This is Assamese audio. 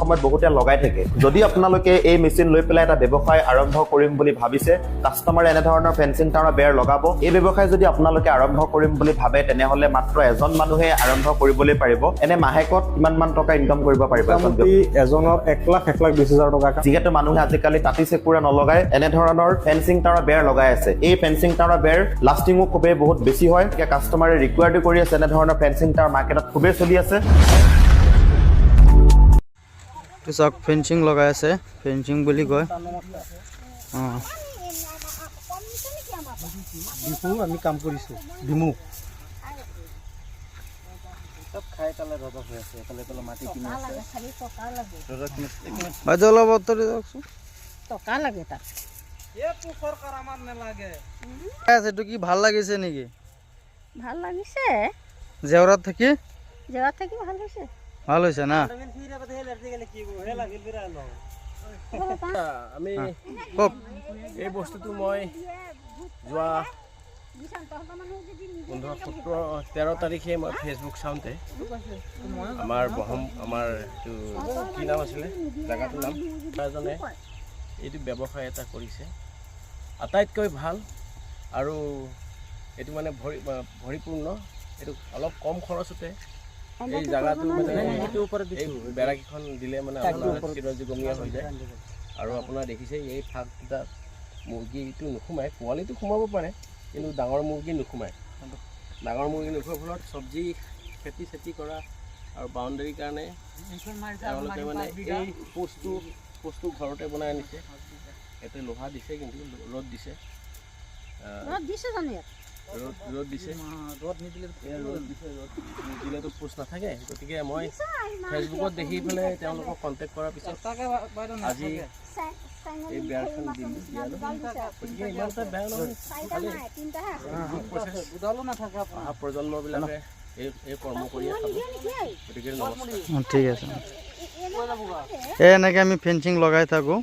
সময়ত বহুতে লগাই থাকে যদি আপোনালোকে এই মেচিন লৈ পেলাই এটা ব্যৱসায় আৰম্ভ কৰিম বুলি ভাবিছে কাস্টমাৰে এনে ধৰণৰ ফেন্সিং টাৱাৰ বেৰ লগাব এই ব্যৱসায় যদি আপোনালোকে আৰম্ভ কৰিম বুলি ভাবে তেনেহলে মাত্ৰ এজন মানুহে আৰম্ভ কৰিবলৈ পাৰিব এনে মাহেকত কিমান মান টকা ইনকাম কৰিব পাৰিব এজনৰ 1,20,000 টকা যিহেতু মানুহে আজিকালি তাঁতি চেকুৰা নলগাই এনে ধৰণৰ ফেন্সিং টাৱাৰ বেৰ লগাই আছে এই ফেন্সিং টাৱাৰ বেৰ লাষ্টিঙো খুবেই বহুত বেছি হয় এতিয়া কাস্টমাৰে ৰিকুৱাৰ্ড কৰি আছে এনে ধৰণৰ ফেন্সিং টাৱাৰ মাৰ্কেটত খুবেই চলি আছে চাওক ফেন্সিং লগাই আছে ফেন্সিং বুলি কয় আমি কাম কৰিছোঁ ডিমু বাইদেউ অলপ উত্তৰ দিয়কচোন টকা লাগে তাক এইটো কি ভাল লাগিছে নেকি ভাল লাগিছে জেওৰাত থাকি ভাল হৈছে ভাল হৈছে না আমি কওক এই বস্তুটো মই যোৱা 13 তাৰিখে মই ফেচবুক চাওঁতে আমাৰ কি নাম আছিলে জেগাটোৰ নাম এজনে এইটো ব্যৱসায় এটা কৰিছে আটাইতকৈ ভাল আৰু এইটো মানে ভৰিপূৰ্ণ এইটো অলপ কম খৰচতে এই জায়গাটো মানে এই বেৰাকেইখন দিলে মানে আপোনাৰ চিৰজীৱনীয় হৈ যায় আৰু আপোনাৰ দেখিছে এই ফাঁককেইটা মুৰ্গীটো নোসোমায় পোৱালিটো সোমাব পাৰে কিন্তু ডাঙৰ মুৰ্গী নোসোমায় ডাঙৰ মুৰ্গী নোখোৱাৰ ফলত চব্জি খেতি কৰা আৰু বাউণ্ডেৰীৰ কাৰণে তেওঁলোকে মানে এই পোষ্টটো ঘৰতে বনাই আনিছে ইয়াতে লোহা দিছে কিন্তু ৰ'দ দিছে ৰ'দ দিছে ৰ'দ নিদিলেতো পোষ্ট নাথাকে গতিকে মই ফেচবুকত দেখি পেলাই তেওঁলোকক কণ্টেক্ট কৰাৰ পিছত আজি এই বেৰখন দিলোঁ গতিকে ইমান এটা বেয়া নহয় অহা প্ৰজন্মবিলাকে এই কৰ্ম কৰিয়ে খাব গতিকে নমস্কাৰ ঠিক আছে এনেকৈ আমি ফেন্সিং লগাই থাকোঁ